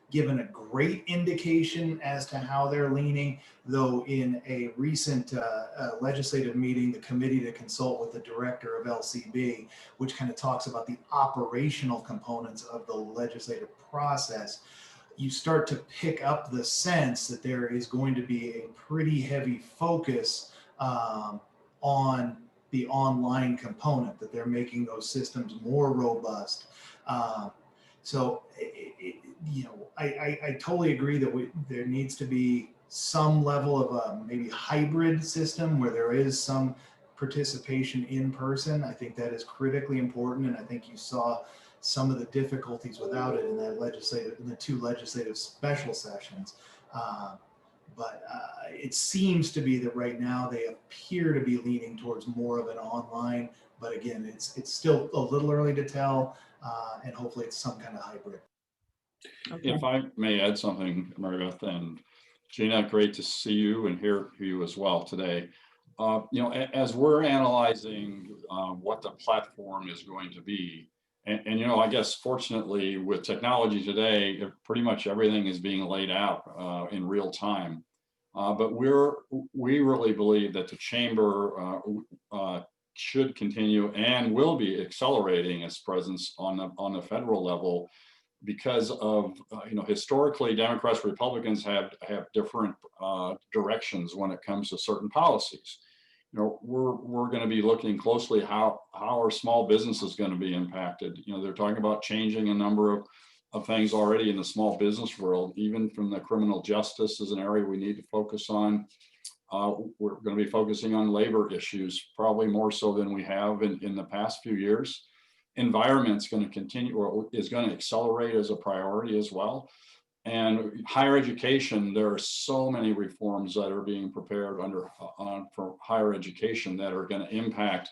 given a great indication as to how they're leaning, though in a recent legislative meeting, the committee to consult with the director of LCB, which kind of talks about the operational components of the legislative process, you start to pick up the sense that there is going to be a pretty heavy focus on the online component, that they're making those systems more robust. So, you know, I totally agree that there needs to be some level of a maybe hybrid system where there is some participation in person. I think that is critically important, and I think you saw some of the difficulties without it in the 2 legislative special sessions. But it seems to be that right now they appear to be leaning towards more of an online, but again, it's still a little early to tell, and hopefully it's some kind of hybrid. Okay. If I may add something, Mary Beth and Gina, great to see you and hear you as well today. You know, as we're analyzing what the platform is going to be, and you know, I guess fortunately with technology today, pretty much everything is being laid out in real time. But we really believe that the chamber should continue and will be accelerating its presence on the federal level, because of you know, historically Democrats, Republicans have different directions when it comes to certain policies. You know, we're going to be looking closely how are small businesses going to be impacted. You know, they're talking about changing a number of things already in the small business world, even from the criminal justice is an area we need to focus on. We're going to be focusing on labor issues, probably more so than we have in the past few years. Environment's going to continue, or is going to accelerate as a priority as well. And higher education, there are so many reforms that are being prepared for higher education that are going to impact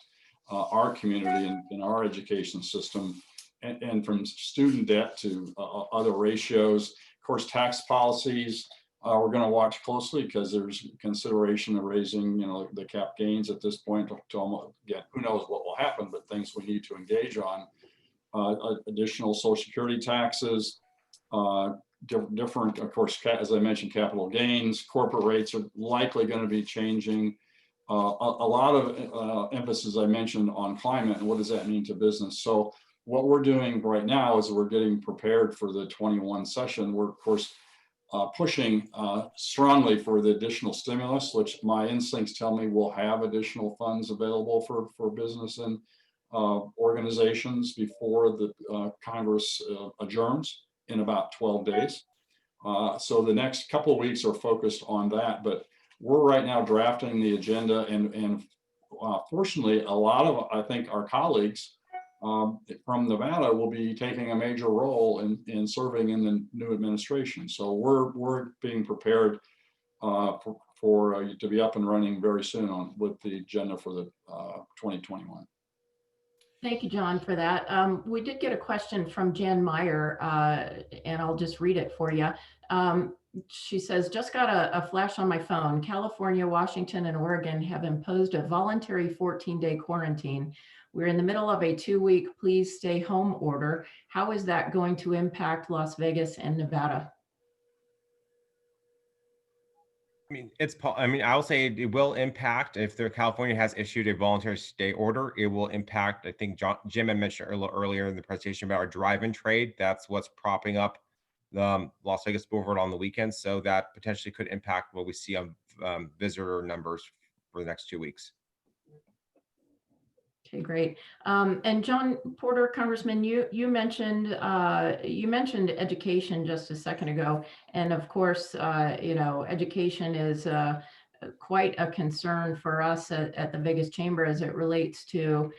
our community and our education system, and from student debt to other ratios. Of course, tax policies, we're going to watch closely because there's consideration of raising, you know, the cap gains at this point to almost, again, who knows what will happen, but things we need to engage on. Additional Social Security taxes, different, of course, as I mentioned, capital gains, corporate rates are likely going to be changing. A lot of emphasis I mentioned on climate and what does that mean to business. So what we're doing right now is we're getting prepared for the 21 session. We're, of course, pushing strongly for the additional stimulus, which my instincts tell me will have additional funds available for business and organizations before the Congress adjourns in about 12 days. So the next couple of weeks are focused on that, but we're right now drafting the agenda, and fortunately, a lot of, I think, our colleagues from Nevada will be taking a major role in serving in the new administration. So we're being prepared to be up and running very soon with the agenda for the 2021. Thank you, John, for that. We did get a question from Jan Meyer, and I'll just read it for you. She says, just got a flash on my phone. California, Washington, and Oregon have imposed a voluntary 14-day quarantine. We're in the middle of a 2-week please stay home order. How is that going to impact Las Vegas and Nevada? I mean, I'll say it will impact if California has issued a voluntary stay order. It will impact. I think Jim had mentioned earlier in the presentation about our drive-in trade. That's what's propping up the Las Vegas Boulevard on the weekends. So that potentially could impact what we see on visitor numbers for the next 2 weeks. Okay, great. And Jon Porter, Congressman, you mentioned education just a second ago, and of course, education is quite a concern for us at the Vegas Chamber as it relates to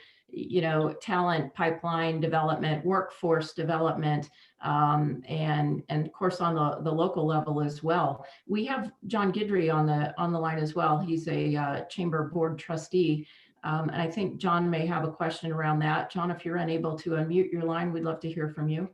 talent pipeline development, workforce development, and of course on the local level as well. We have John Guidry on the line as well. He's a Chamber Board trustee. And I think John may have a question around that. John, if you're unable to unmute your line, we'd love to hear from you.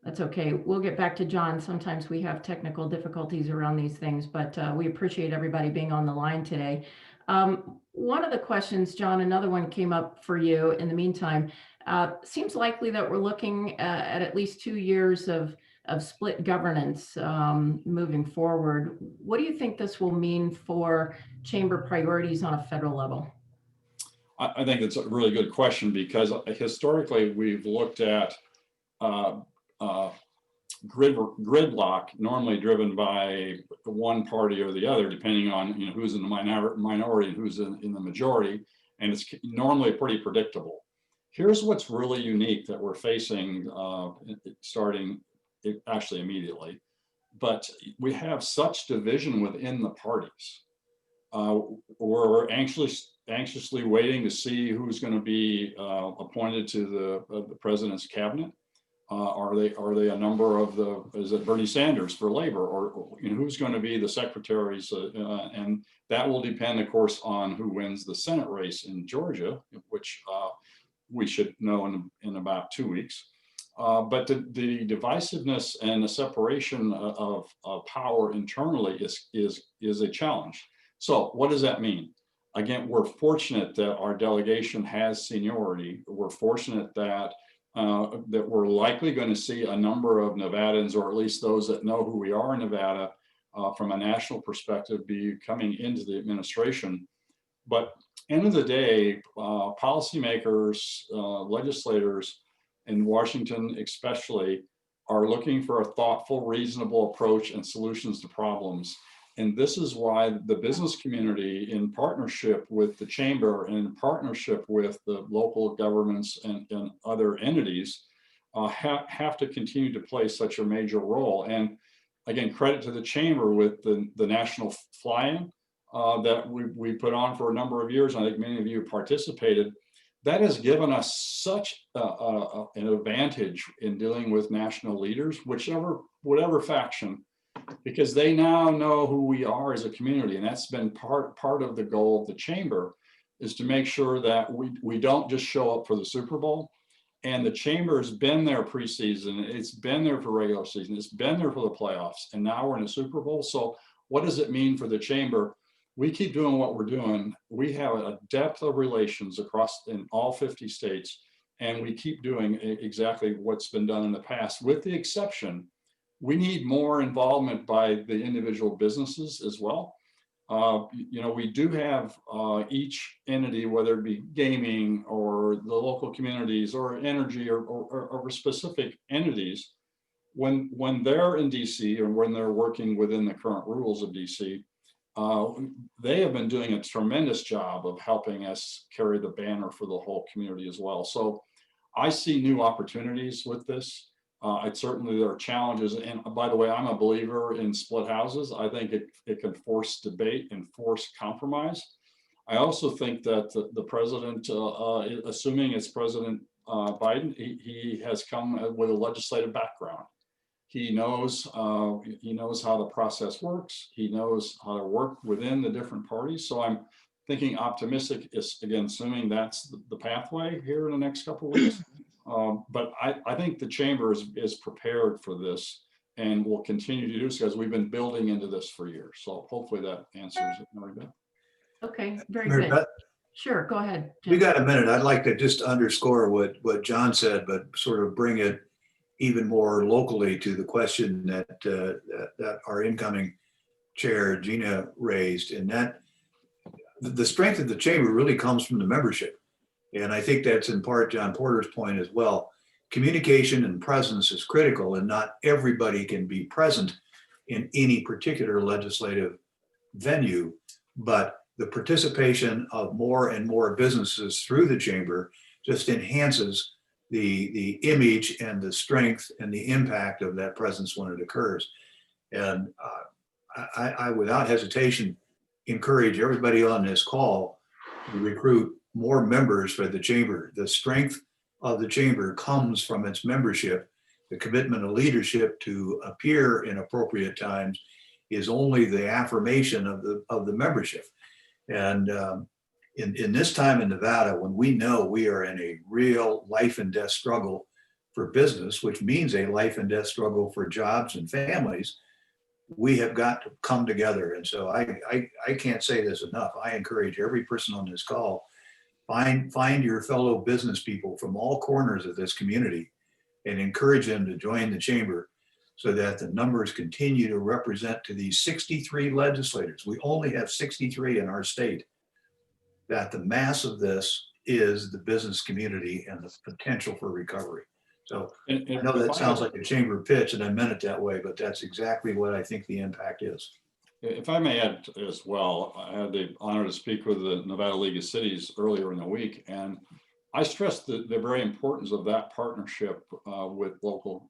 That's okay. We'll get back to John. Sometimes we have technical difficulties around these things, but we appreciate everybody being on the line today. One of the questions, John, another one came up for you in the meantime. Seems likely that we're looking at least 2 years of split governance moving forward. What do you think this will mean for chamber priorities on a federal level? I think it's a really good question because historically we've looked at gridlock, normally driven by one party or the other, depending on who's in the minority and who's in the majority, and it's normally pretty predictable. Here's what's really unique that we're facing starting actually immediately, but we have such division within the parties. We're anxiously waiting to see who's going to be appointed to the president's cabinet. Are they a number of is it Bernie Sanders for labor, or who's going to be the secretaries? And that will depend, of course, on who wins the Senate race in Georgia, which we should know in about 2 weeks. But the divisiveness and the separation of power internally is a challenge. So what does that mean? Again, we're fortunate that our delegation has seniority. We're fortunate that we're likely going to see a number of Nevadans, or at least those that know who we are in Nevada, from a national perspective, be coming into the administration. But end of the day, policymakers, legislators in Washington especially, are looking for a thoughtful, reasonable approach and solutions to problems. And this is why the business community, in partnership with the chamber and in partnership with the local governments and other entities, have to continue to play such a major role. And again, credit to the chamber with the national fly-in that we put on for a number of years. And I think many of you participated. That has given us such an advantage in dealing with national leaders, whatever faction, because they now know who we are as a community. And that's been part of the goal of the chamber, is to make sure that we don't just show up for the Super Bowl. And the chamber has been there preseason, it's been there for regular season, it's been there for the playoffs, and now we're in a Super Bowl. So what does it mean for the chamber? We keep doing what we're doing. We have a depth of relations in all 50 states, and we keep doing exactly what's been done in the past, with the exception, we need more involvement by the individual businesses as well. We do have each entity, whether it be gaming or the local communities or energy or specific entities, when they're in DC or when they're working within the current rules of DC, they have been doing a tremendous job of helping us carry the banner for the whole community as well. So I see new opportunities with this. Certainly there are challenges. And by the way, I'm a believer in split houses. I think it can force debate and force compromise. I also think that the president, assuming it's President Biden, he has come with a legislative background. He knows how the process works. He knows how to work within the different parties. So I'm thinking optimistic is, again, assuming that's the pathway here in the next couple of weeks. But I think the chamber is prepared for this and will continue to do so because we've been building into this for years. So hopefully that answers it, Mary Beth. Okay, very Mary good. Beth, Sure, go ahead, we Jim. got a minute. I'd like to just underscore what John said, but sort of bring it even more locally to the question that our incoming chair, Gina, raised. And that the strength of the chamber really comes from the membership. And I think that's in part Jon Porter's point as well. Communication and presence is critical, and not everybody can be present in any particular legislative venue, but the participation of more and more businesses through the chamber just enhances the image and the strength and the impact of that presence when it occurs. And I without hesitation, encourage everybody on this call to recruit more members for the chamber. The strength of the chamber comes from its membership. The commitment of leadership to appear in appropriate times is only the affirmation of the membership. And in this time in Nevada, when we know we are in a real life and death struggle for business, which means a life and death struggle for jobs and families, we have got to come together. And so I can't say this enough. I encourage every person on this call, find your fellow business people from all corners of this community and encourage them to join the chamber so that the numbers continue to represent to these 63 legislators. We only have 63 in our state. That the mass of this is the business community and the potential for recovery. So I know that sounds like a chamber pitch, and I meant it that way, but that's exactly what I think the impact is. If I may add as well, I had the honor to speak with the Nevada League of Cities earlier in the week, and I stressed the very importance of that partnership with local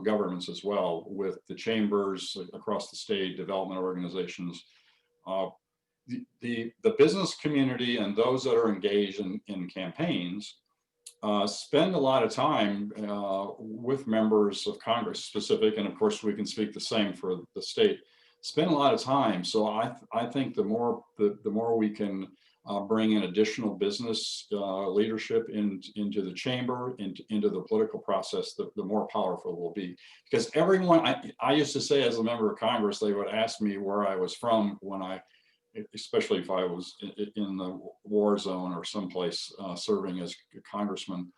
governments as well, with the chambers across the state, development organizations, the business community, and those that are engaged in campaigns spend a lot of time with members of Congress specific, and of course we can speak the same for the state. Spend a lot of time. So I think the more we can bring in additional business leadership into the chamber, into the political process, the more powerful it will be. Because everyone, I used to say as a member of Congress, they would ask me where I was from when especially if I was in the war zone or someplace serving as a congressman.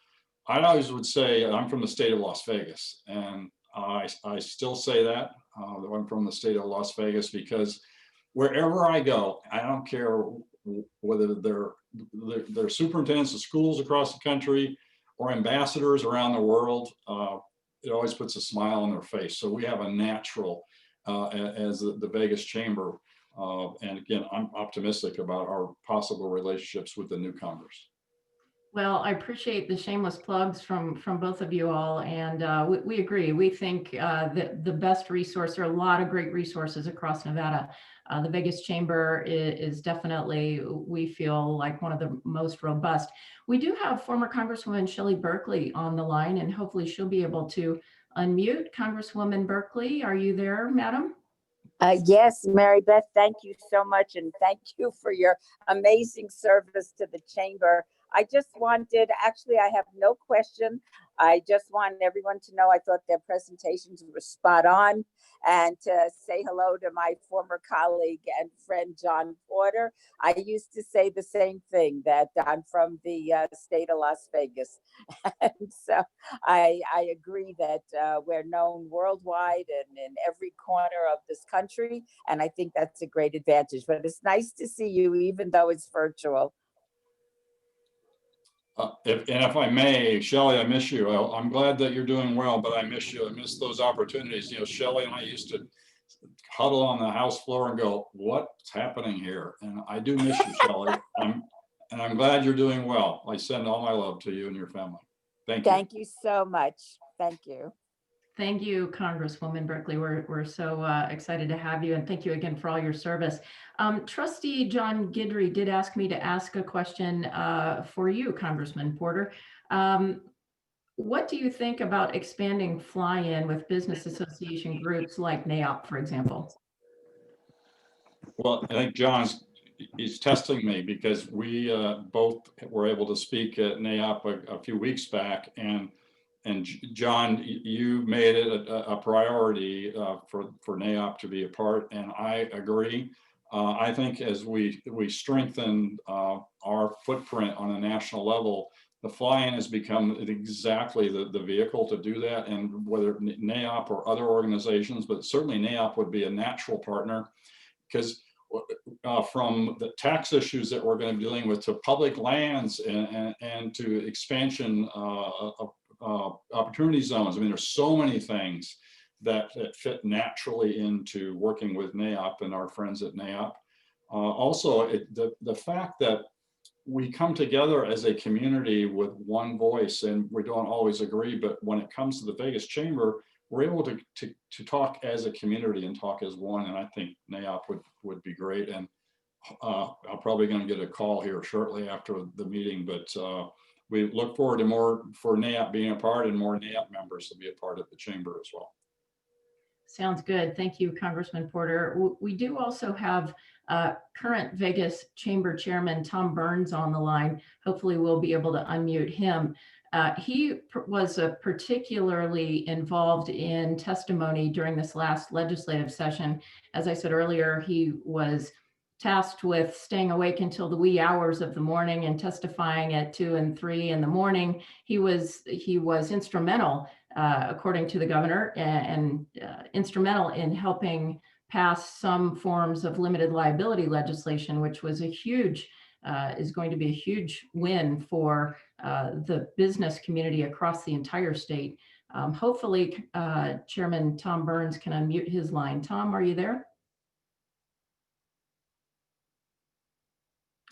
I always would say I'm from the state of Las Vegas, and I still say that I'm from the state of Las Vegas, because wherever I go, I don't care whether they're superintendents of schools across the country or ambassadors around the world, it always puts a smile on their face. So we have a natural, as the Vegas Chamber, and again, I'm optimistic about our possible relationships with the new Congress. Well, I appreciate the shameless plugs from both of you all, and we agree. We think that the best resource, there are a lot of great resources across Nevada. The Vegas Chamber is definitely, we feel like, one of the most robust. We do have former Congresswoman Shelley Berkley on the line, and hopefully she'll be able to unmute. Congresswoman Berkley, are you there, madam? Yes, Mary Beth, thank you so much. And thank you for your amazing service to the chamber. I just wanted, actually, I have no question. I just want everyone to know I thought their presentations were spot on, and to say hello to my former colleague and friend, Jon Porter. I used to say the same thing, that I'm from the state of Las Vegas. And so I agree that we're known worldwide and in every corner of this country. And I think that's a great advantage, but it's nice to see you, even though it's virtual. If I may, Shelley, I miss you. I'm glad that you're doing well, but I miss you. I miss those opportunities. You know, Shelley and I used to huddle on the House floor and go, what's happening here? And I do miss you, Shelley. I'm glad you're doing well. I send all my love to you and your family. Thank you. Thank you so much. Thank you. Thank you, Congresswoman Berkley. We're so excited to have you, and thank you again for all your service. Trustee John Guidry did ask me to ask a question for you, Congressman Porter. what do you think about expanding fly-in with business association groups like NAOP, for example? Well, I think he's testing me because we both were able to speak at NAOP a few weeks back, and John, you made it a priority for NAOP to be a part, and I agree. I think as we strengthen our footprint on a national level, the fly-in has become exactly the vehicle to do that. And whether NAOP or other organizations, but certainly NAOP would be a natural partner, because from the tax issues that we're going to be dealing with to public lands and to expansion of opportunity zones. I mean, there's so many things that fit naturally into working with NAOP and our friends at NAOP. Also, the fact that we come together as a community with one voice, and we don't always agree, but when it comes to the Vegas Chamber, we're able to talk as a community and talk as one. And I think NAOP would be great. And I'm probably going to get a call here shortly after the meeting, but we look forward to more for NAOP being a part and more NAOP members to be a part of the chamber as well. Sounds good. Thank you, Congressman Porter. We do also have current Vegas Chamber Chairman Tom Burns on the line. Hopefully we'll be able to unmute him. He was particularly involved in testimony during this last legislative session. As I said earlier, he was tasked with staying awake until the wee hours of the morning and testifying at 2 and 3 in the morning. He was instrumental, according to the governor, and instrumental in helping pass some forms of limited liability legislation, which was is going to be a huge win for the business community across the entire state. Hopefully, Chairman Tom Burns can unmute his line. Tom, are you there?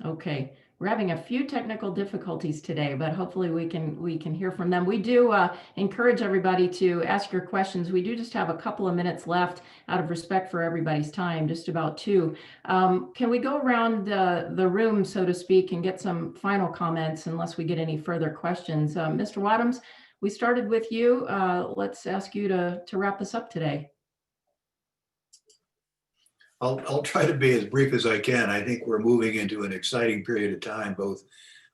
Okay, we're having a few technical difficulties today, but hopefully we can hear from them. We do encourage everybody to ask your questions. We do just have a couple of minutes left out of respect for everybody's time, just about 2. Can we go around the room, so to speak, and get some final comments unless we get any further questions? Mr. Wadhams, we started with you. Let's ask you to wrap us up today. I'll try to be as brief as I can. I think we're moving into an exciting period of time, both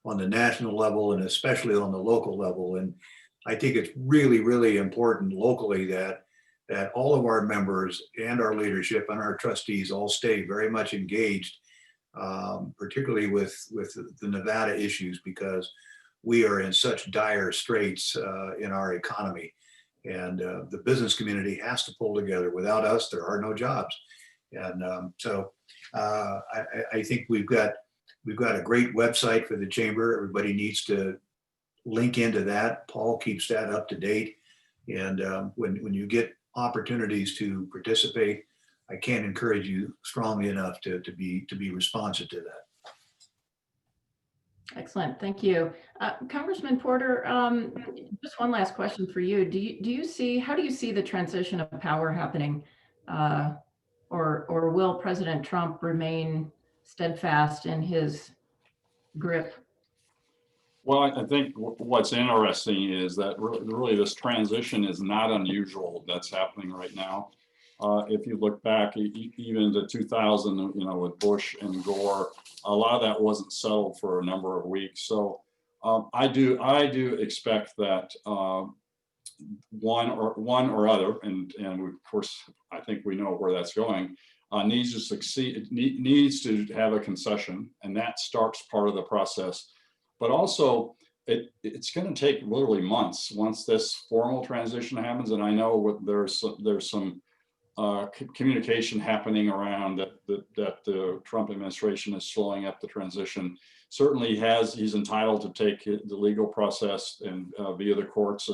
on the national level and especially on the local level. And I think it's really, really important locally that all of our members and our leadership and our trustees all stay very much engaged, particularly with the Nevada issues, because we are in such dire straits in our economy. And the business community has to pull together. Without us, there are no jobs. And so I think we've got a great website for the chamber. Everybody needs to link into that. Paul keeps that up to date. And when you get opportunities to participate, I can't encourage you strongly enough to be responsive to that. Excellent, thank you. Congressman Porter, just one last question for you. How do you see the transition of power happening? Or will President Trump remain steadfast in his grip? Well, I think what's interesting is that really this transition is not unusual that's happening right now. If you look back even to 2000, with Bush and Gore, a lot of that wasn't settled for a number of weeks. So I do expect that one or other, and of course I think we know where that's going, needs to succeed, needs to have a concession, and that starts part of the process. But also it's going to take literally months once this formal transition happens. And I know there's some communication happening around that the Trump administration is slowing up the transition. Certainly he's entitled to take the legal process and via the courts.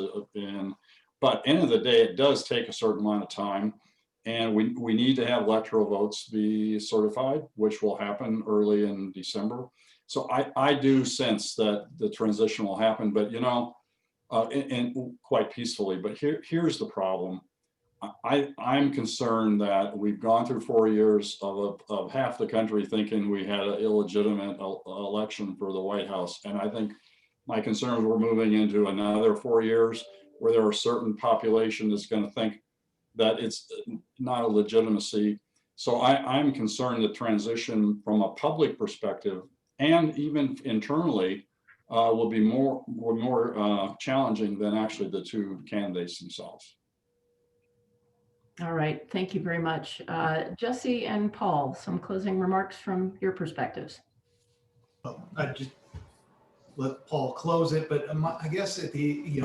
But end of the day, it does take a certain amount of time. And we need to have electoral votes be certified, which will happen early in December. So I do sense that the transition will happen, but and quite peacefully. But here's the problem. I'm concerned that we've gone through 4 years of half the country thinking we had an illegitimate election for the White House. And I think My concern is we're moving into another 4 years where there are certain population that's going to think that it's not a legitimacy. So I'm concerned that transition from a public perspective and even internally will be more challenging than actually the two candidates themselves. All right, thank you very much. Jesse and Paul, some closing remarks from your perspectives. I just let Paul close it, but I guess at the,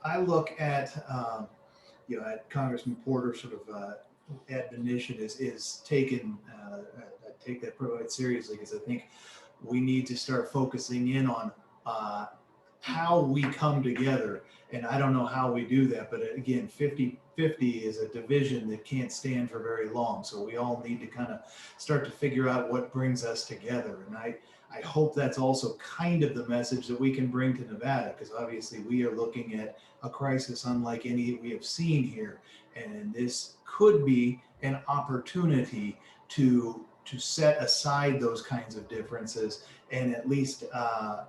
I look at, at Congressman Porter sort of admonition is taken, I take that quite seriously, because I think we need to start focusing in on how we come together. And I don't know how we do that, but again, 50-50 is a division that can't stand for very long. So we all need to kind of start to figure out what brings us together. And I hope that's also kind of the message that we can bring to Nevada, because obviously we are looking at a crisis unlike any we have seen here. And this could be an opportunity to set aside those kinds of differences and at least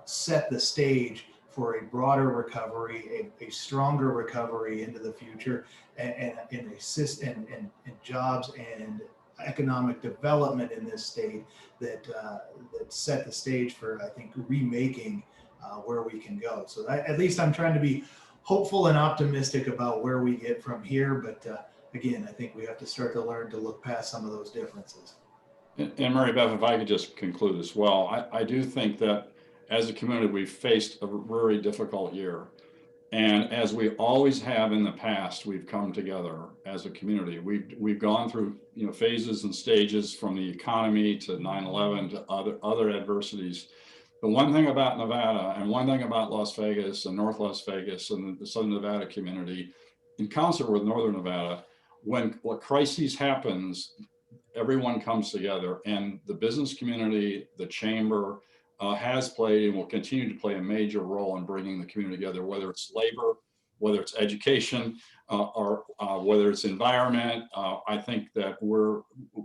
set the stage for a broader recovery, a stronger recovery into the future, and jobs and economic development in this state that set the stage for, I think, remaking where we can go. So at least I'm trying to be hopeful and optimistic about where we get from here. But again, I think we have to start to learn to look past some of those differences. And Mary Beth, if I could just conclude as well, I do think that as a community, we've faced a very difficult year. And as we always have in the past, we've come together as a community. We've gone through phases and stages, from the economy to 9/11 to other adversities. The one thing about Nevada, and one thing about Las Vegas and North Las Vegas and the Southern Nevada community, in concert with Northern Nevada, when crises happens, everyone comes together, and the business community, the chamber, has played and will continue to play a major role in bringing the community together, whether it's labor, whether it's education, or whether it's environment. I think that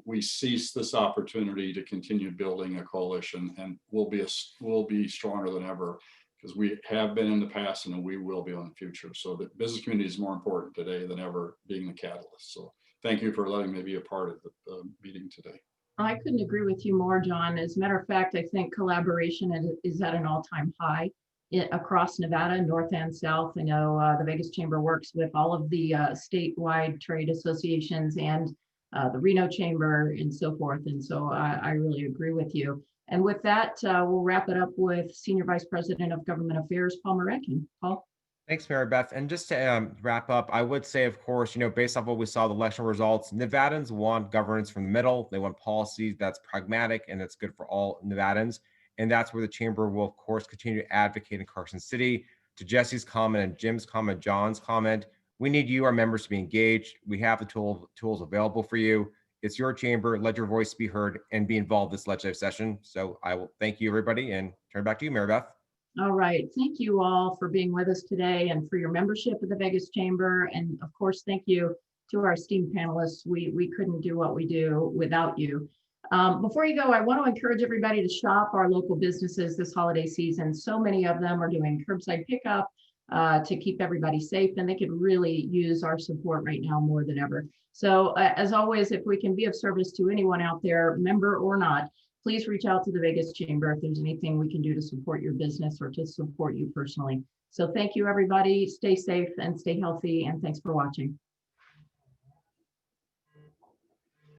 we seize this opportunity to continue building a coalition, and we'll be stronger than ever, because we have been in the past and we will be in the future. So the business community is more important today than ever, being the catalyst. So thank you for letting me be a part of the meeting today. I couldn't agree with you more, John. As a matter of fact, I think collaboration is at an all-time high across Nevada, north and south. I know the Vegas Chamber works with all of the statewide trade associations and the Reno Chamber and so forth. And so I really agree with you. And with that, we'll wrap it up with Senior Vice President of Government Affairs, Paul Moradkhan. Paul? Thanks, Mary Beth. And just to wrap up, I would say, of course, based off what we saw the election results, Nevadans want governance from the middle. They want policies that's pragmatic and that's good for all Nevadans. And that's where the chamber will, of course, continue to advocate in Carson City. To Jesse's comment and Jim's comment, John's comment, we need you, our members, to be engaged. We have the tools available for you. It's your chamber. Let your voice be heard and be involved in this legislative session. So I will thank you, everybody, and turn it back to you, Mary Beth. All right. Thank you all for being with us today and for your membership of the Vegas Chamber. And of course, thank you to our esteemed panelists. We couldn't do what we do without you. Before you go, I want to encourage everybody to shop our local businesses this holiday season. So many of them are doing curbside pickup to keep everybody safe, and they could really use our support right now more than ever. So as always, if we can be of service to anyone out there, member or not, please reach out to the Vegas Chamber if there's anything we can do to support your business or to support you personally. So thank you, everybody. Stay safe and stay healthy, and thanks for watching.